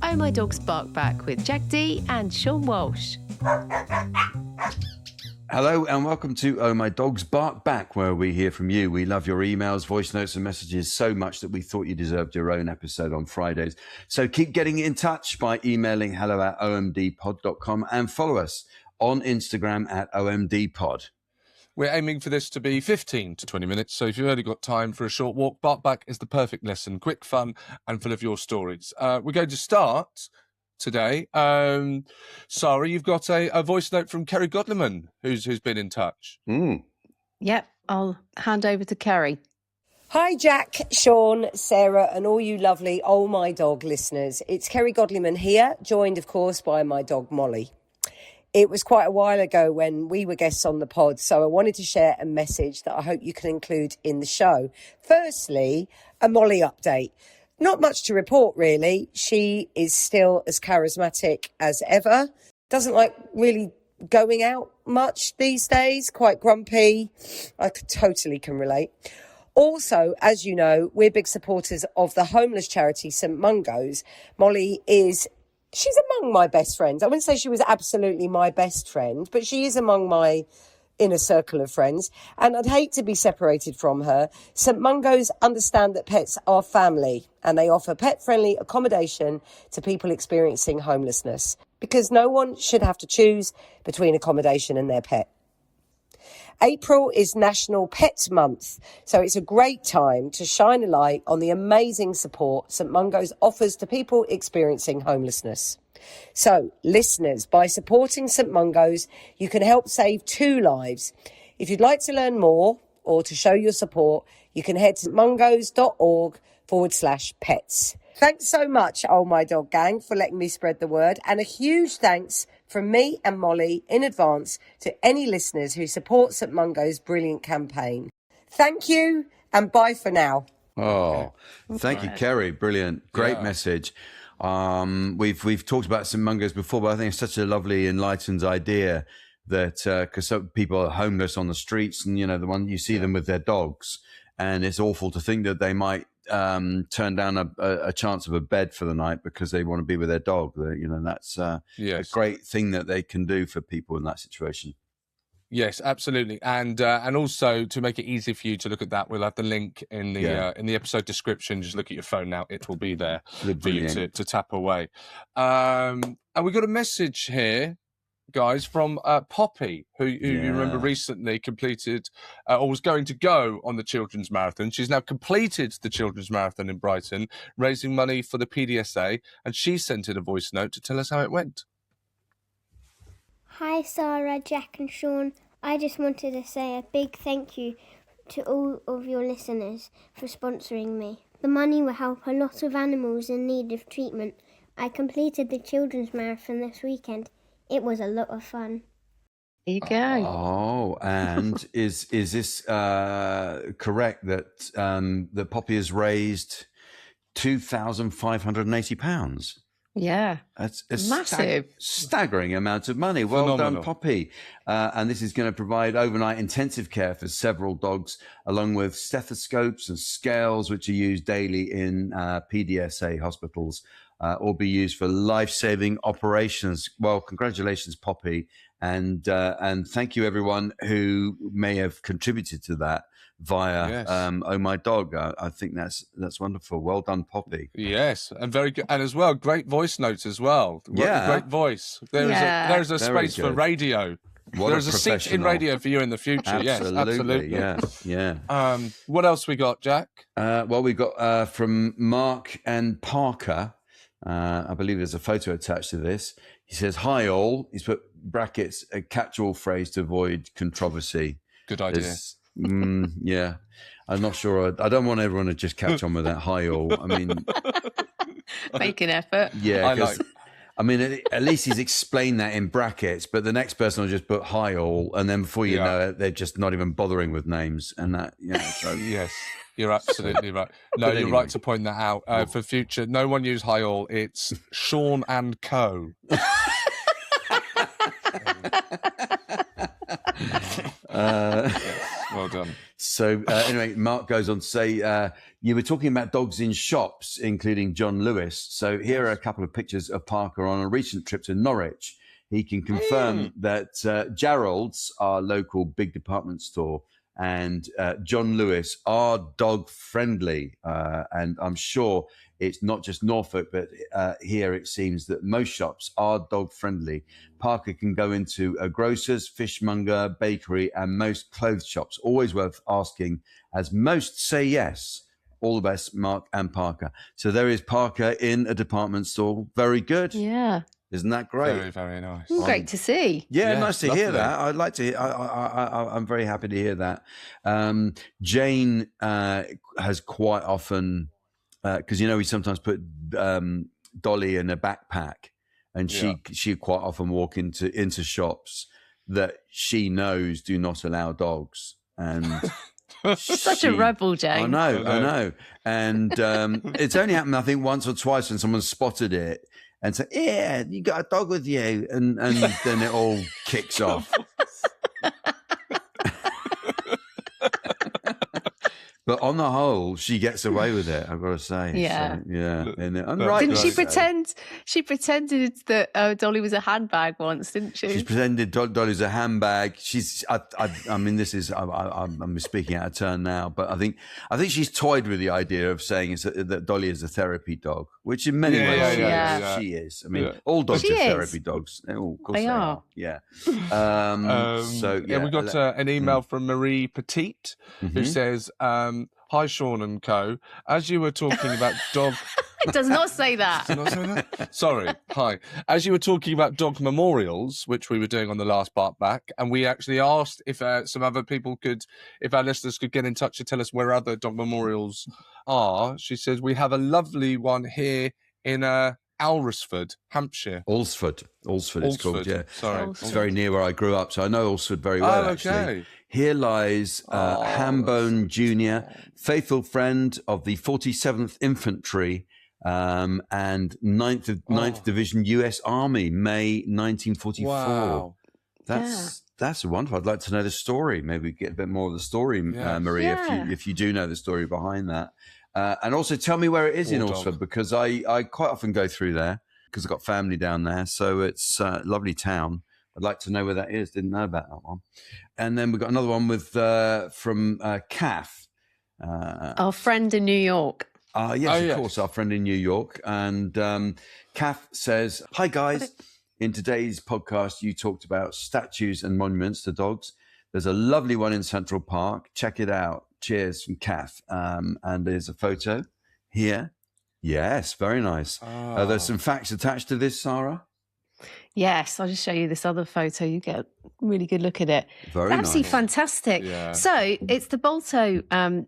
Oh My Dog's Bark Back with Jack D and Sean Walsh. Hello and welcome to Oh My Dog's Bark Back, where we hear from you. We love your emails, voice notes and messages so much that we thought you deserved your own episode on Fridays. So keep getting in touch by emailing hello@omdpod.com and follow us on Instagram at omdpod. We're aiming for this to be 15 to 20 minutes, so if you've only got time for a short walk, Bark Back is the perfect lesson, quick, fun and full of your stories. We're going to start today. Sarah, you've got a voice note from Kerry Godliman, who's been in touch. Yep, I'll hand over to Kerry. Hi, Jack, Sean, Sarah, and all you lovely Oh My Dog listeners. It's Kerry Godliman here, joined, of course, by my dog, Molly. It was quite a while ago when we were guests on the pod, so I wanted to share a message that I hope you can include in the show. Firstly, a Molly update. Not much to report, really. She is still as charismatic as ever. Doesn't like really going out much these days. Quite grumpy. I totally can relate. Also, as you know, we're big supporters of the homeless charity St Mungo's. Molly she's among my best friends. I wouldn't say she was absolutely my best friend, but she is among my inner circle of friends, and I'd hate to be separated from her. St Mungo's understand that pets are family, and they offer pet-friendly accommodation to people experiencing homelessness, because no one should have to choose between accommodation and their pet. April is National Pet Month, so it's a great time to shine a light on the amazing support St Mungo's offers to people experiencing homelessness. So, listeners, by supporting St Mungo's, you can help save 2 lives. If you'd like to learn more or to show your support, you can head to mungos.org/pets. Thanks so much, Oh My Dog Gang, for letting me spread the word, and a huge thanks from me and Molly in advance to any listeners who support St Mungo's brilliant campaign. Thank you, and bye for now. Oh, thank you, Kerry. Brilliant. Great message. We've talked about St Mungo's before, but I think it's such a lovely, enlightened idea that because some people are homeless on the streets, and the one you see them with their dogs, and it's awful to think that they might turn down a chance of a bed for the night because they want to be with their dog. That's a great thing that they can do for people in that situation. Yes, absolutely, and also to make it easy for you to look at that, we'll have the link in the episode description. Just look at your phone now; it will be there for you to tap away. And we got a message here, guys, from Poppy, who you remember recently completed or was going to go on the Children's Marathon. She's now completed the Children's Marathon in Brighton, raising money for the PDSA, and she sent in a voice note to tell us how it went. Hi Sarah, Jack and Sean. I just wanted to say a big thank you to all of your listeners for sponsoring me. The money will help a lot of animals in need of treatment. I completed the Children's Marathon this weekend. It was a lot of fun. There you go. Oh, and is this correct that that Poppy has raised £2,580? Yeah, that's a massive, staggering amount of money. Well done, Poppy. And this is going to provide overnight intensive care for several dogs, along with stethoscopes and scales, which are used daily in PDSA hospitals, or be used for life-saving operations. Well, congratulations, Poppy, and thank you everyone who may have contributed to that via Oh My Dog. I think that's wonderful. Well done, Poppy. Yes, and very good, and as well, great voice notes as well. Great voice. There is a space for radio. There's a seat in radio for you in the future. Absolutely. Yes, absolutely. Yeah. What else we got, Jack? Well, we got from Mark and Parker. I believe there's a photo attached to this. He says, "Hi all." He's put brackets, a catch-all phrase to avoid controversy. Good idea. Yeah, I'm not sure. I don't want everyone to just catch on with that. Hi all. I mean, make an effort. Yeah, I mean, at least he's explained that in brackets. But the next person will just put hi all, and then before you know it, they're just not even bothering with names. And that, so yes, you're absolutely right. No, you're right to point that out for future. No one use hi all. It's Seann and Co. Yes, well done. So anyway, Mark goes on to say, you were talking about dogs in shops, including John Lewis. So here are a couple of pictures of Parker on a recent trip to Norwich. He can confirm that Jarrold's, our local big department store, and John Lewis are dog friendly. And I'm sure it's not just Norfolk, but here it seems that most shops are dog friendly. Parker can go into a grocer's, fishmonger, bakery, and most clothes shops. Always worth asking, as most say yes. All the best, Mark and Parker. So there is Parker in a department store. Very good. Yeah. Isn't that great? Very, very nice. Great to see. Yeah, nice to hear lovely. that. I'd like to hear, I'm very happy to hear that. Jane has quite often, because, we sometimes put Dolly in a backpack, and she quite often walk into shops that she knows do not allow dogs. And She's such a rebel, Jane. I know. And it's only happened, I think, once or twice when someone spotted it and said, yeah, you got a dog with you. And then it all kicks off. But on the whole, she gets away with it, I've got to say. Yeah. So, yeah. And right, didn't she pretend? She pretended that Dolly was a handbag once, didn't she? She's pretended Dolly's a handbag. I mean, this is, I'm speaking out of turn now, but I think she's toyed with the idea of saying that Dolly is a therapy dog, which in many ways she is. I mean, all dogs are therapy dogs. Of course they are. Yeah. We got an email from Marie Petite who says, hi, Seann and co. As you were talking about dog... It does not say that. Does it not say that? Sorry. Hi. As you were talking about dog memorials, which we were doing on the last part back, and we actually asked if some other people if our listeners could get in touch to tell us where other dog memorials are, she says, we have a lovely one here in Alresford, Hampshire. Alresford it's called, yeah. Sorry. It's very near where I grew up, so I know Alresford very well, actually. Here lies Hambone Jr., faithful friend of the 47th Infantry and 9th Division US Army, May 1944. Wow. That's wonderful. I'd like to know the story. Maybe we get a bit more of the story, Marie, if you do know the story behind that. And also tell me where it is in Alresford, because I quite often go through there because I've got family down there. So it's a lovely town. I'd like to know where that is. Didn't know about that one. And then we've got another one with from Kath. Our friend in New York. Yes, of course, our friend in New York. And Kath says, hi, guys. In today's podcast, you talked about statues and monuments to dogs. There's a lovely one in Central Park. Check it out. Cheers from Kath. And there's a photo here. Yes, very nice. There's some facts attached to this, Sarah. Yes, I'll just show you this other photo. You get a really good look at it. Very Absolutely nice. Fantastic. Yeah. So it's the Balto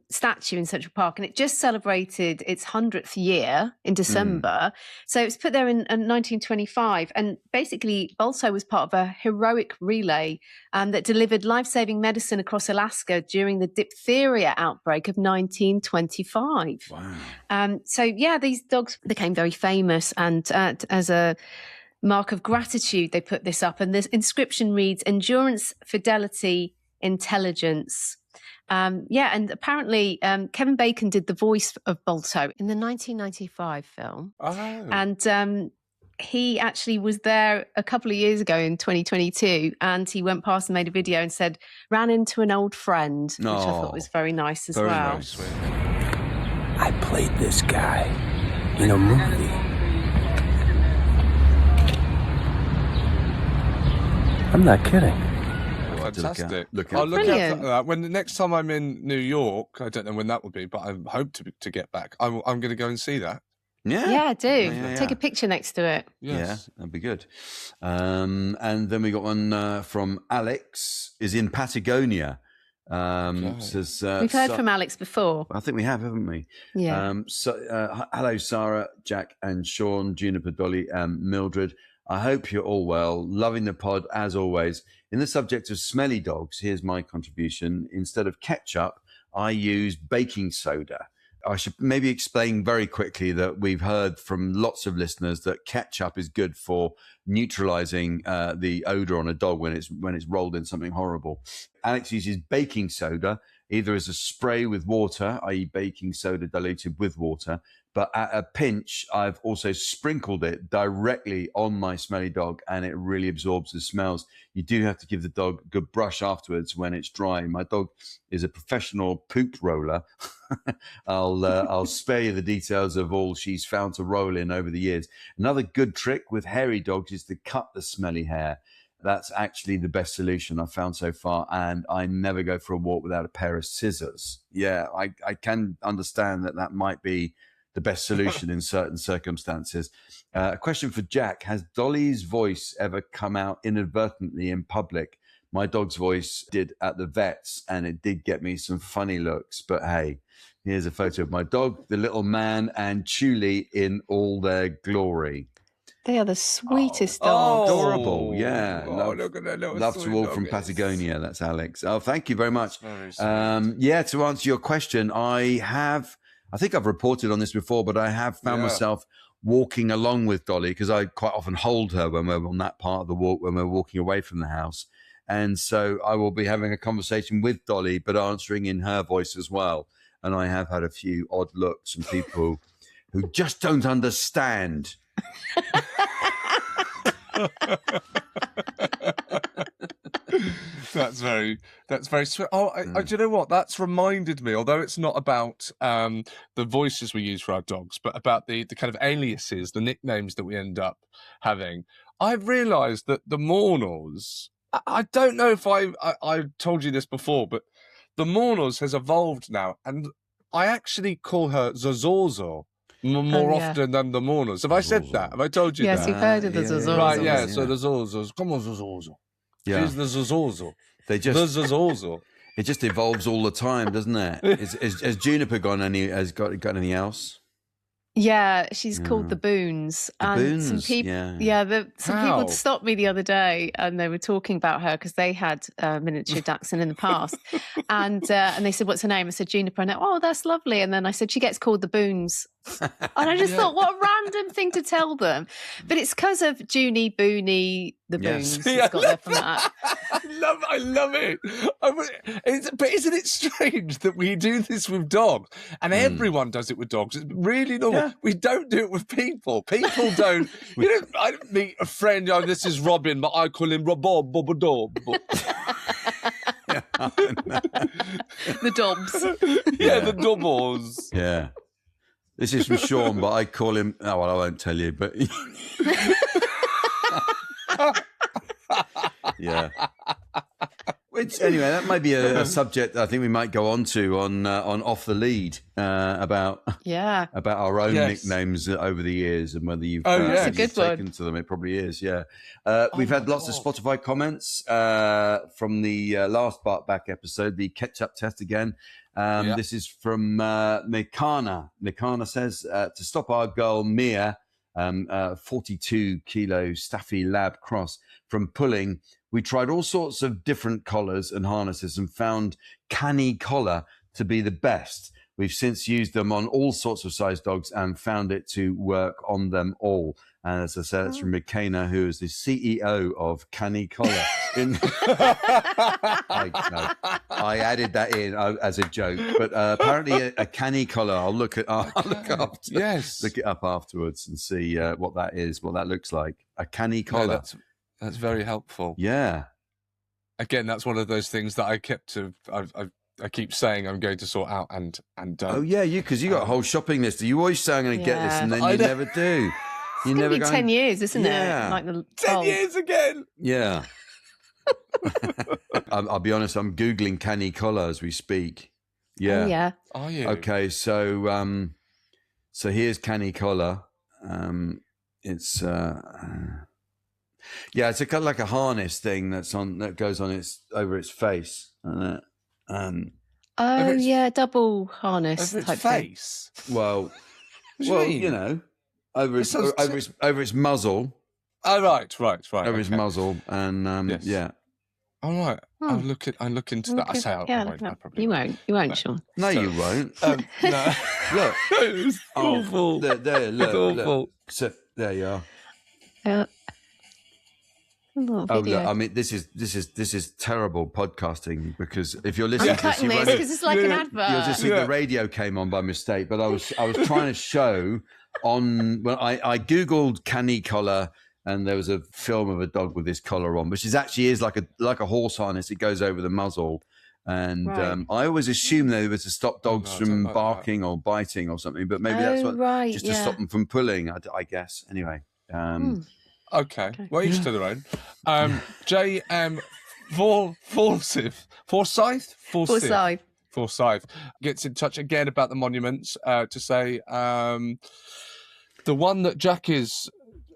statue in Central Park, and it just celebrated its 100th year in December. So it was put there in 1925. And basically, Balto was part of a heroic relay that delivered life-saving medicine across Alaska during the diphtheria outbreak of 1925. Wow. These dogs became very famous, and as a mark of gratitude, they put this up, and this inscription reads, endurance, fidelity, intelligence. And apparently Kevin Bacon did the voice of Balto in the 1995 film. And he actually was there a couple of years ago in 2022, and he went past and made a video and said, ran into an old friend, which I thought was very nice as well. Very sweet. I played this guy in a movie. I'm not kidding. Fantastic. I'll look out for that. When the next time I'm in New York, I don't know when that will be, but I hope to get back. I'm going to go and see that. Yeah, do. Take a picture next to it. Yes. Yeah, that'd be good. And then we got one from Alex, is in Patagonia. Says, we've heard from Alex before. I think we have, haven't we? Yeah. Hello, Sarah, Jack and Seann, Juniper, Dolly, Mildred. I hope you're all well. Loving the pod, as always. In the subject of smelly dogs, here's my contribution. Instead of ketchup, I use baking soda. I should maybe explain very quickly that we've heard from lots of listeners that ketchup is good for neutralizing the odor on a dog when it's rolled in something horrible. Alex uses baking soda. either as a spray with water, i.e. baking soda diluted with water, but at a pinch, I've also sprinkled it directly on my Smelly dog, and it really absorbs the smells. You do have to give the dog a good brush afterwards when it's dry. My dog is a professional poop roller. I'll spare you the details of all she's found to roll in over the years. Another good trick with hairy dogs is to cut the smelly hair. That's actually the best solution I've found so far, and I never go for a walk without a pair of scissors. Yeah, I can understand that might be the best solution in certain circumstances. A question for Jack. Has Dolly's voice ever come out inadvertently in public? My dog's voice did at the vet's, and it did get me some funny looks. But hey, here's a photo of my dog, the little man, and Chuli in all their glory. They are the sweetest dogs. Adorable, yeah. Look at that little love to all from Patagonia. That's Alex. Oh, thank you very much. To answer your question, I think I've reported on this before, but I have found myself walking along with Dolly, because I quite often hold her when we're on that part of the walk, when we're walking away from the house. And so I will be having a conversation with Dolly, but answering in her voice as well. And I have had a few odd looks from people who just don't understand. That's very sweet. Oh, do you know what? That's reminded me, although it's not about the voices we use for our dogs, but about the kind of aliases, the nicknames that we end up having. I've realised that the Mornals, I don't know if I told you this before, but the Mornals has evolved now, and I actually call her Zozozo more often than the Mornals. Have I said that? Have I told you that? Yes, you've heard of the Zozozo. Right, yeah, so the Zozos. Come on, Zozozo. Yeah. She's the Zozozo. The Zozozo. It just evolves all the time, doesn't it? Has Juniper got anything else? Yeah, she's called the Boons. Some people, people stopped me the other day, and they were talking about her because they had miniature dachshund in the past, and they said, "What's her name?" I said Juniper, and oh, that's lovely. And then I said she gets called the Boons, and I just thought, what a random thing to tell them. But it's because of Junie, Booney, the Boons. It's got there from that. I love it. But isn't it strange that we do this with dogs, and everyone does it with dogs? It's really normal. Yeah. We don't do it with people. People don't. I don't meet a friend. Oh, this is Robin, but I call him Robob, Bobodob. The Dobbs. The Dobbos. Yeah. This is from Seann, but I call him. Oh, well, I won't tell you, but. Yeah. Which, anyway, that might be a subject I think we might go on to on Off the Lead about our own nicknames over the years, and whether you've taken to them. It probably is, yeah. We've had lots of Spotify comments from the last Back episode, the ketchup test again. This is from Mikana. Mikana says, to stop our girl Mia, 42-kilo Staffy Lab Cross, from pulling, we tried all sorts of different collars and harnesses and found canny collar to be the best. We've since used them on all sorts of size dogs and found it to work on them all. And as I said, it's from McKenna, who is the CEO of Canny Collar. I added that in as a joke, but apparently a canny collar. I'll look it up afterwards and see what that is, what that looks like. A canny collar. No, that's very helpful. Yeah. Again, that's one of those things that I keep saying I'm going to sort out and don't. Oh yeah, because you got a whole shopping list. You always say I'm going to get this, and then you never do. It's going to be 10 years, isn't it? Like 10 years again. Yeah. I'll be honest, I'm Googling canny collar as we speak. Yeah. Oh, yeah. Are you? Okay, so here's canny collar. It's it's kind of like a harness thing that goes on over its face. Double harness over type its face. Thing. Well, you know, over its muzzle. Oh, right. Over his muzzle, and yeah. All right. I'll look into that. I say I probably you won't, Seann. No, you won't. No. Look, it's awful. There, look, it's awful. So there you are. Look, I mean, this is terrible podcasting, because if you're listening I'm to this, cutting this because it's like an advert. you'll just see the radio came on by mistake. But I was trying to show on when I googled canny collar, and there was a film of a dog with this collar on, which is like a horse harness. It goes over the muzzle. And I always assumed they were to stop dogs from barking or biting or something, but maybe that's what to stop them from pulling, I guess. Anyway. Okay. Well, each to their own. J.M. Forsyth gets in touch again about the monuments to say the one that Jack has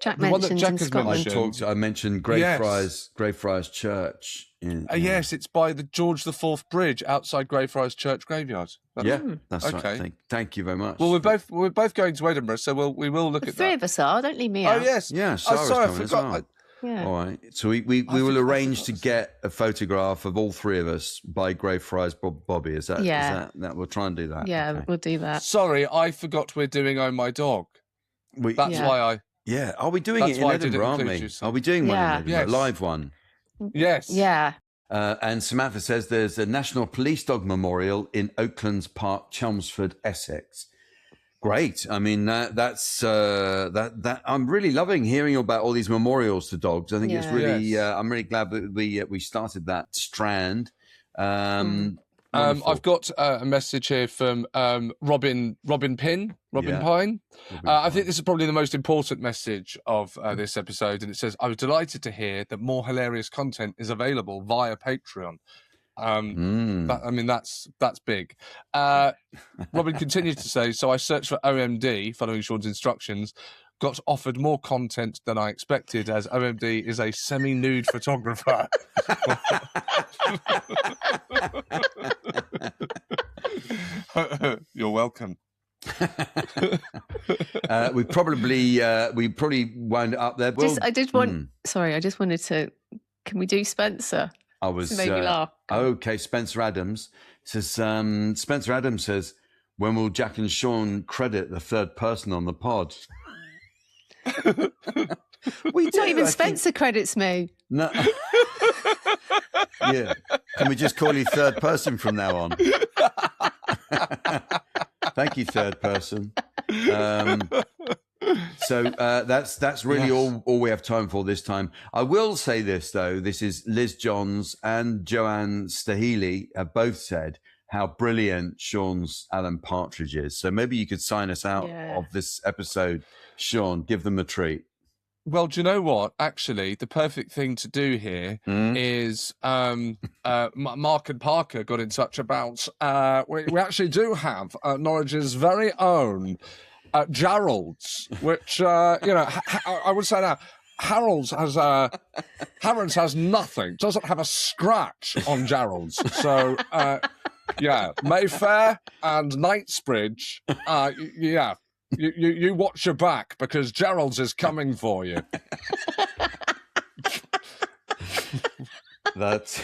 mentioned. I mentioned Greyfriars Church. Yes, it's by the George IV Bridge outside Greyfriars Church graveyard. That's okay. Right. Thank you very much. Well, we're both going to Edinburgh, so we will look at that. The three of us are. Don't leave me out. Oh yes, yeah. Sarah's coming as well. Yeah. All right. So we will arrange to get a photograph of all three of us by Greyfriars Bobby. Is that? Yeah. Is that we'll try and do that. Yeah, okay. We'll do that. Sorry, I forgot we're doing Oh My Dog. That's why I. Yeah. Are we doing it in Edinburgh? Aren't we? Are we doing one in Edinburgh? Live one. Yes. Yeah. And Samantha says there's a National Police Dog Memorial in Oaklands Park, Chelmsford, Essex. Great. I mean, that's I'm really loving hearing about all these memorials to dogs. I think it's really. I'm really glad that we started that strand. I've got a message here from Robin Pine. I think this is probably the most important message of this episode, and it says, "I was delighted to hear that more hilarious content is available via Patreon." That's big. Robin continues to say, "So I searched for OMD, following Sean's instructions, got offered more content than I expected, as OMD is a semi-nude photographer." You're welcome. we probably wound it up there. Well, I just wanted to. Can we do Spencer? I was maybe laugh. Okay. Spencer Adams says. Spencer Adams says, "When will Jack and Seann credit the third person on the pod?" Not even Spencer credits me. No. Yeah. Can we just call you third person from now on? Thank you, third person. So that's really all we have time for this time. I will say this, though. This is Liz Johns and Joanne Staheli have both said how brilliant Seann's Alan Partridge is. So maybe you could sign us out of this episode, Seann. Give them a treat. Well, do you know what? Actually, the perfect thing to do here is Mark and Parker got in touch about. We actually do have Norwich's very own Jarrold's, which I would say now. Harrods has nothing. Doesn't have a scratch on Jarrold's. So Mayfair and Knightsbridge. You watch your back, because Jarrold's is coming for you. That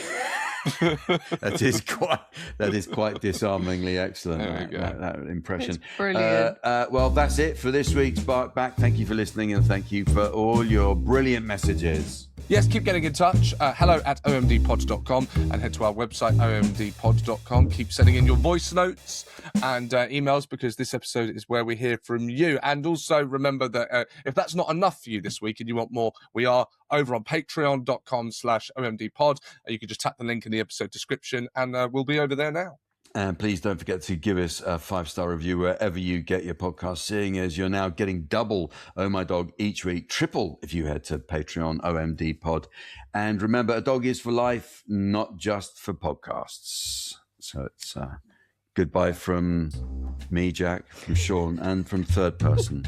is quite disarmingly excellent. That impression. It's brilliant. Well, that's it for this week's Bark Back. Thank you for listening, and thank you for all your brilliant messages. Yes, keep getting in touch. hello@omdpods.com, and head to our website, omdpods.com. Keep sending in your voice notes and emails, because this episode is where we hear from you. And also remember that if that's not enough for you this week and you want more, we are over on patreon.com/omdpod. You can just tap the link in the episode description, and we'll be over there now. And please don't forget to give us a 5-star review wherever you get your podcast, seeing as you're now getting double Oh My Dog each week, triple if you head to Patreon, OMD Pod. And remember, a dog is for life, not just for podcasts. So it's goodbye from me, Jack, from Seann, and from third person.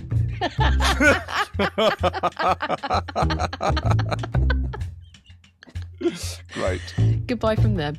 Great. Goodbye from them.